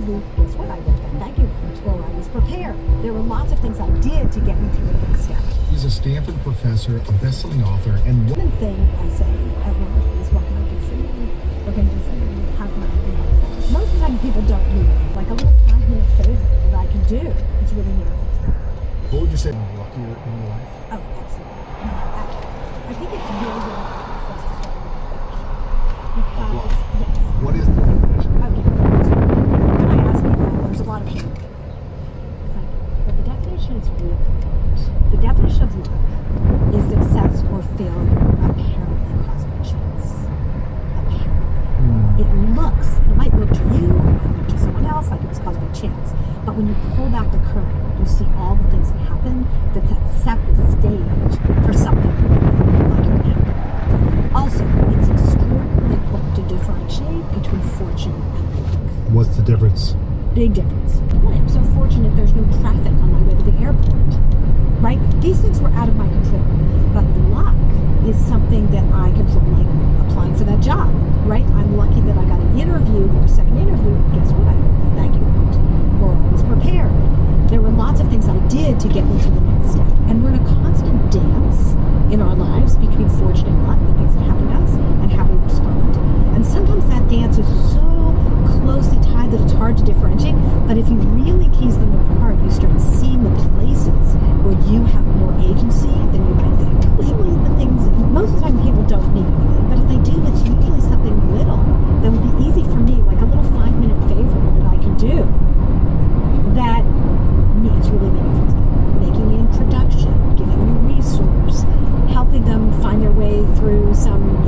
interview, guess what? I wrote that thank you note, or I was prepared. There were lots of things I did to get me to the next step. He's a Stanford professor, a best-selling author, and one thing I say at lunch is, what can I do for you? What can I do for you? How can I be helpful? Most of the time people don't need it. Like a little 5-minute favor that I can do, it's really meaningful to them. what would you say is luckier in your life? Oh, absolutely. I think it's very, very important for us to start with because, yes. What is the definition? Okay. So when I ask people, there's a lot of people. It's like, but the definition is really important. The definition of luck is success or failure apparently caused by chance. Apparently. It looks, and it might look to you, or it might look to someone else like it was caused by chance. But when you pull back the curtain, you see all the things that happen that set the stage for something really lucky to happen. Also, it's extraordinarily important to differentiate between fortune and luck. What's the difference? Big difference. Boy, I'm so fortunate there's no traffic on my way to the airport. Right? These things were out of my control. But luck is something that I control, like applying for that job. Right? I'm lucky that I got an interview or a second interview. Guess what? I wrote that thank you note. Or I was prepared. There were lots of things I did to get me to the next step. And we're in a constant dance in our lives between fortune and luck, the things that happen to us, and how we respond. And sometimes that dance is so closely tied that it's hard to differentiate. But if you really tease them apart, you start seeing the places where you have more agency than you might think. Usually the things, most of the time people don't need anything, but if they do, it's usually something little that would be easy for me, like a little 5-minute favor that I can do that means really meaningful to them. Making an introduction, giving them a resource, helping them find their way through some,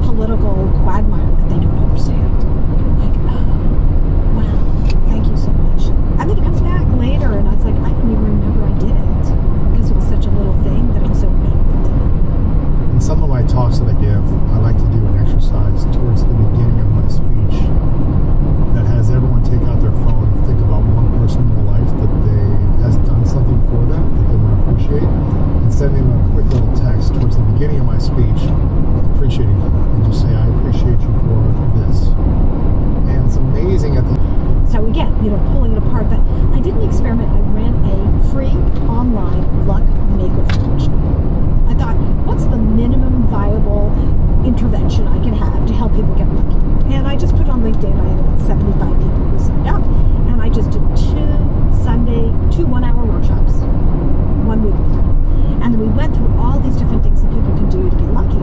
political quagmire that they don't understand. Like, oh, wow, thank you so much. And then it comes back later, and I was like, I didn't even remember I did it because it was such a little thing that it was so meaningful to them. In some of my talks that I give, I like to do an exercise towards the beginning of my speech that has everyone take out their phone and think about one person in their life that has done something for them that they want to appreciate, and send them a quick little text towards the beginning of my speech appreciating them, and just say, I appreciate you for this. And it's amazing at the So again, pulling it apart, but I did an experiment. I ran a free online luck maker function. I thought, what's the minimum viable intervention I can have to help people get lucky? And I just put on LinkedIn, I had about 75 people who signed up, and I just did 2 one-hour workshops, 1 week apart. And then we went through all these different things that people can do to get lucky.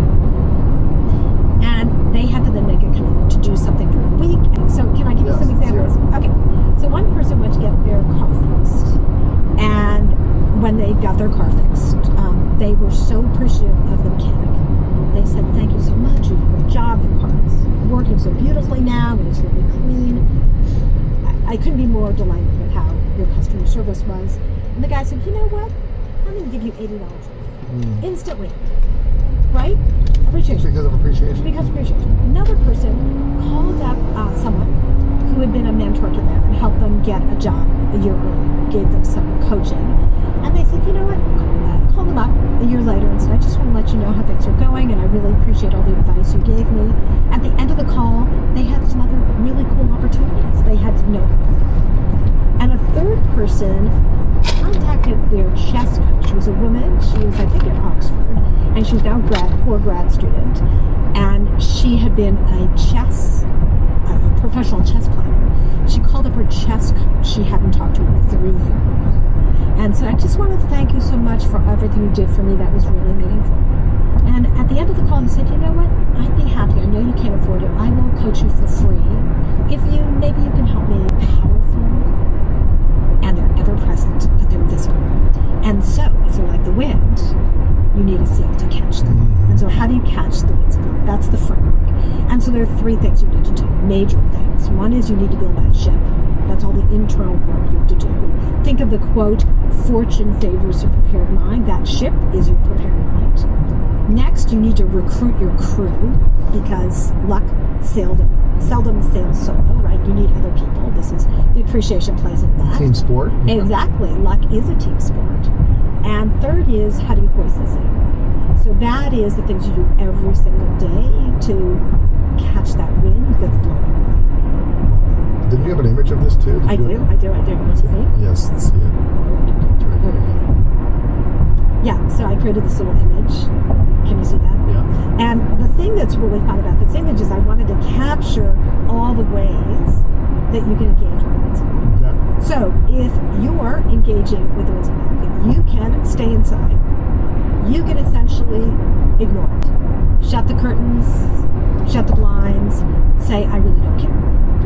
And they had to then make a commitment to do something during the week. And so can I give you some examples? Sure. Okay. So one person went to get their car fixed. And when they got their car fixed, they were so appreciative of the mechanic. They said, thank you so much, you did a great job, the car is working so beautifully now, and it's really clean. I couldn't be more delighted with how your customer service was. And the guy said, you know what? I'm going to give you $80 off. Instantly. Right? Appreciation. because of appreciation. Because of appreciation. Another person called up someone who had been a mentor to them and helped them get a job a year earlier, gave them some coaching. And they said, you know what? Call them up a year later and said, I just want to let you know how things are going, and I really appreciate all the advice you gave me. At the end of the call, they had some other really cool opportunities they had to know about. And a third person contacted their chess coach. She was a woman. She was, I think, at Oxford, and she was now poor grad student. And she had been a professional chess player. She called up her chess coach. She hadn't talked to her in 3 years. And said, I just want to thank you so much for everything you did for me. That was really meaningful. And at the end of the call, he said, you know what? I'd be happy. I know you can't afford it. I will coach you for free. Maybe you can help me. Powerful, and they're ever present, but they're invisible. And so, if they're like the wind, you need a sail to catch them. And so how do you catch the wind's blow? That's the framework. And so there are 3 things you need to do, major things. One is you need to build that ship. That's all the internal work you have to do. Think of the quote, fortune favors a prepared mind. That ship is your prepared mind. Next, you need to recruit your crew, because luck seldom sails solo, right? You need other people. This is, the appreciation plays into that. Team sport. Exactly. Luck is a team sport. And third is, how do you hoist the sail? So that is the things you do every single day to catch that wind that's blowing by. Didn't you have an image of this too? I do. Want to see it? Yes, let's see it. It's right here. Yeah, so I created this little image. Can you see that? Yeah. And the thing that's really fun about this image is I wanted to capture all the ways that you can engage with the winds of milk. Okay. So if you're engaging with the winds of milk, you can stay inside. You can essentially ignore it. Shut the curtains, shut the blinds, say, I really don't care.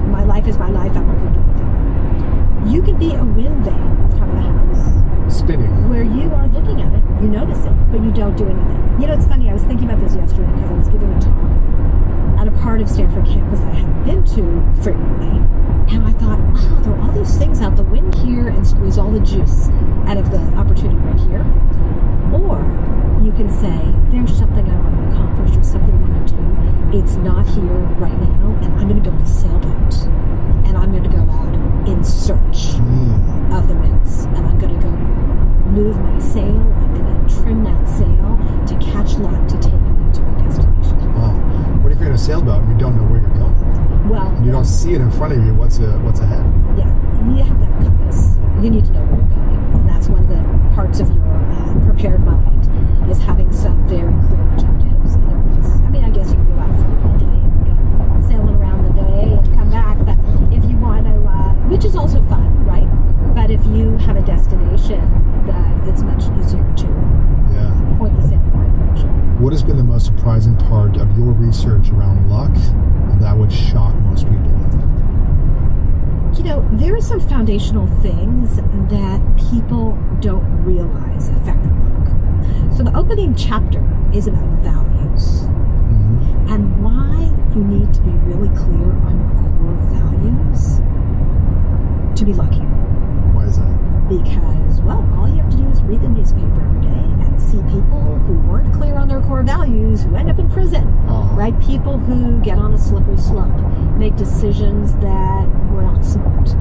My life is my life, I'm not going to do anything about it. You can be a wind vane at the top of the house. Spinning. Where you are looking at it, you notice it, but you don't do anything. You know, it's funny, I was thinking about this yesterday because I was giving a talk at a part of Stanford campus I had been to frequently, and I thought, wow, there are all these things out, the wind here and squeeze all the juice out of the opportunity right here. Or you can say, there's something I want to accomplish or something I want to do. It's not here right now, and I'm going to build a sailboat, and I'm going to go out in search of the winds, and I'm going to go move my sail, I'm going to trim that sail to catch luck to take me to my destination. Wow. What if you're in a sailboat and you don't know where you're going? Well, and you don't see it in front of you, what's ahead? Yeah, you have to have a compass. You need to know where you're going, and that's one of the parts of your prepared mind, is having some very clear objectives. Otherwise, I mean, I guess you can go out for a day and go sailing around the bay and come back, but if you want to, which is also fun, right? But if you have a destination, it's much easier to point the sail in the right direction. What has been the most surprising part of your research around luck that would shock most people? You know, there are some foundational things that people don't realize affect their luck. So the opening chapter is about values and why you need to be really clear on your core values to be lucky. Why is that? Because, well, all you have to do is read the newspaper every day and see people who weren't clear on their core values who end up in prison, right? People who get on a slippery slope, make decisions that were not smart.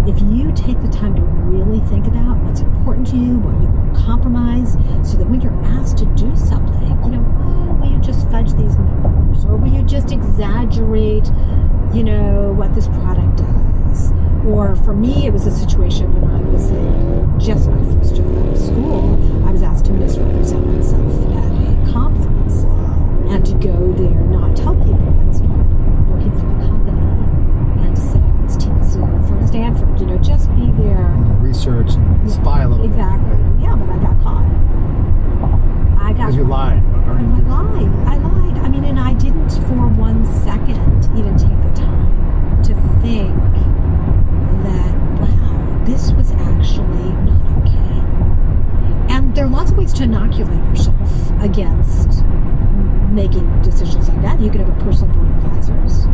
If you take the time to really think about what's important to you, where you won't compromise, so that when you're asked to do something, you know, oh, will you just fudge these numbers? Or will you just exaggerate, you know, what this product does? Or for me, it was a situation when I was just my first job out of school. I was asked to misrepresent myself at a conference and to go there and not tell people I was part of working for the company and to say I was team leader from Stanford. You know, just be there. Research and spy a little bit. Exactly. Yeah, but I got caught. Because you lied. I lied. I mean, and I didn't for 1 second even take the time to think that, wow, this was actually not okay. And there are lots of ways to inoculate yourself against making decisions like that. You could have a personal board of advisors,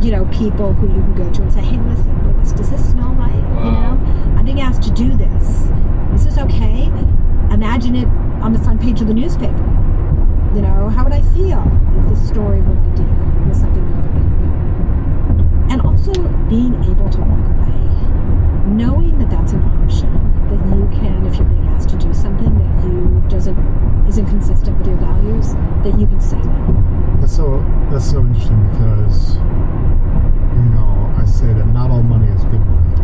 you know, people who you can go to and say, hey, listen, Louis, does this smell right? You know, I'm being asked to do this. Is this okay? Imagine it on the front page of the newspaper. You know, how would I feel if the story of what I did was something that everybody knew? And also being able to walk away, knowing that that's an option, that you can, if you're being asked to do something that isn't consistent with your values, that you can say no. That's so interesting because, you know, I say that not all money is good money.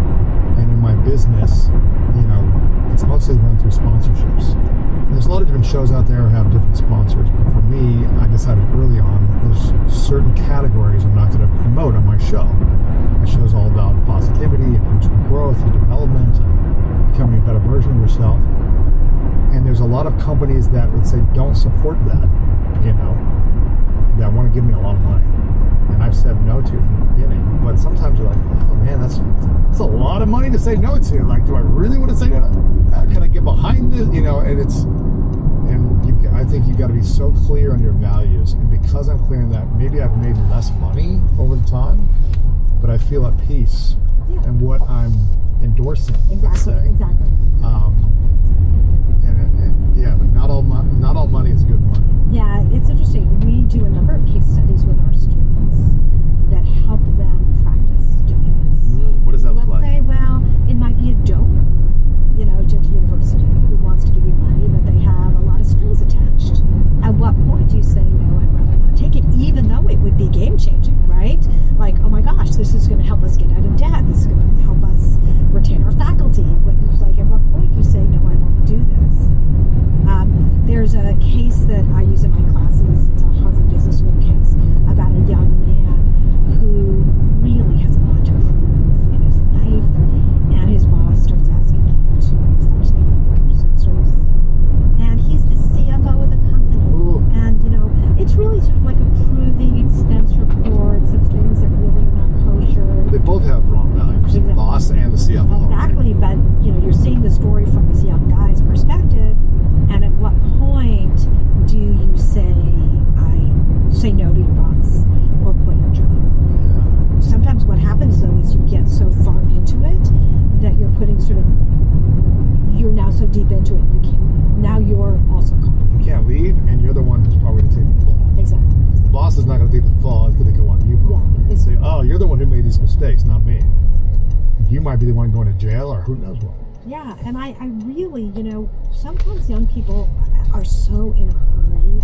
And in my business, you know, it's mostly run through sponsorships. And there's a lot of different shows out there that have different sponsors, but for me, I decided early on there's certain categories I'm not going to promote on my show. My show's all about positivity and personal growth and development and becoming a better version of yourself. And there's a lot of companies that would say don't support that, you know, that want to give me a lot of money. And I've said no to from the beginning. But sometimes you're like, oh man, that's a lot of money to say no to. Like, do I really want to say no? Can I get behind this? You know, I think you've got to be so clear on your values. And because I'm clear on that, maybe I've made less money over the time, but I feel at peace in what I'm endorsing. Exactly. But not all money is good money. Yeah, it's interesting. We do a number of case studies with our students that help them practice doing this. What does that look like? Let's say, well, it might be a donor, you know, to the university who wants to give you money, but they have a lot of strings attached. At what point do you say, no, I'd rather not take it, even though it would be game-changing, right? Like, oh my gosh, this is going to help us get out of there's a case that I use in my classes. It's a Harvard Business School case about a young man who really has a lot to prove in his life, and his boss starts asking him to fetch the numbers and sort of, and he's the CFO of the company. Ooh. And it's really sort of like approving expense reports of things that really are not kosher. They both have wrong values, Exactly. the boss and the CFO. Exactly, but you're seeing the story from this young guy's perspective, and at what point do you say no to your boss or quit your job? Yeah. Sometimes what happens though is you get so far into it that you're now so deep into it you can't leave. Now you're also complicated. You can't leave, and you're the one who's probably going to take the fall. Exactly. The boss is not going to take the fall. It's going to go on you. Yeah. They say, oh, you're the one who made these mistakes, not me. You might be the one going to jail, or who knows what. Yeah, and I really, sometimes young people are so in a hurry.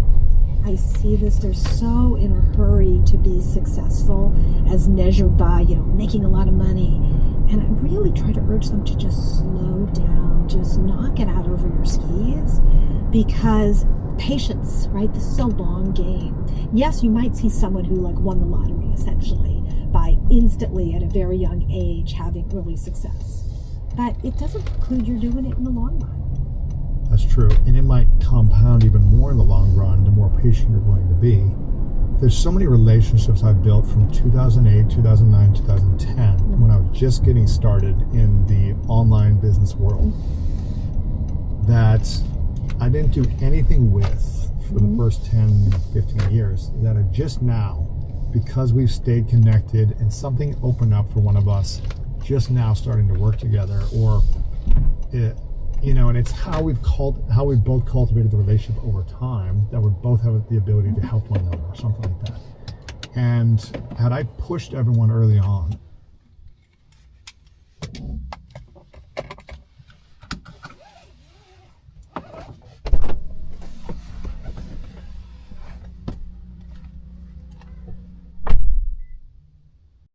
I see this, they're so in a hurry to be successful as measured by, making a lot of money. And I really try to urge them to just slow down, just knock it out over your skis, because patience, right? This is a long game. Yes, you might see someone who won the lottery essentially by instantly at a very young age having early success. But it doesn't preclude you're doing it in the long run. That's true. And it might compound even more in the long run, the more patient you're willing to be. There's so many relationships I've built from 2008, 2009, 2010, when I was just getting started in the online business world, that I didn't do anything with for the first 10, 15 years, that are just now, because we've stayed connected and something opened up for one of us, just now starting to work together, or and it's how we've both cultivated the relationship over time, that we both have the ability to help one another or something like that. And had I pushed everyone early on